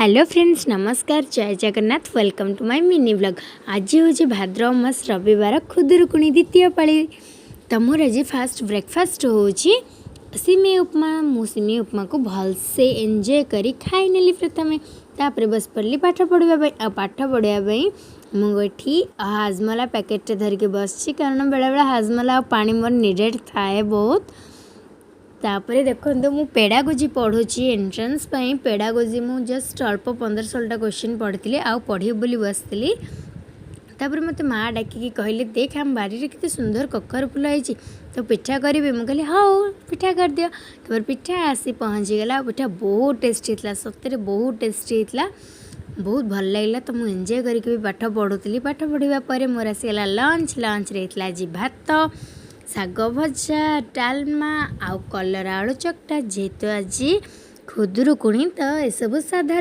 Hello friends, नमस्कार, जय Jagannath. Welcome to my mini vlog. आज हूँ भाद्रव मास रविवार, खुदुरुकुणी द्वितीय पाली। तो मोर आज फास्ट ब्रेकफास्ट हूँ सिमेई उपमा। मु सिमेई उपमा को भलसे एंजॉय करी खाई नेली प्रथमे। तापर बस पड़ली पाठ पढ़ाई। पाठ पढ़ाई मुझे हाजमला पैकेट धरिकी बस, कारण बेले बेले हाजमला पानी मोर निडेड थाए बहुत। तापर देखो मु पेडागोजी पढ़ुची एंट्रेंस पाई। पेडागोजी मु जस्ट अल्प 15-16टा क्वेश्चन पढ़ी आउ पढ़ी बोली बसली। तापर मत माँ डाकिकी कहले, देख आम बारी के सुंदर कखर फुल होती, तो पिठा करी। मुझे कहली हाँ पिठा कर दियो। तापर पिठा आसी पहुँचीगला। पिठा बहुत टेस्टी था, सतरे बहुत टेस्टी था, बहुत भल लगे। तो मुझे एंजॉय करके पाठ पढ़ुली। पाठ पढ़ा पर मोर आसीगला लंच। लंच रे आज भात, शाग भजा, डालमा आउ कलरा आलू चकटा। जेहेतु आज खुदुरुकुणी तो यह सब साधारण।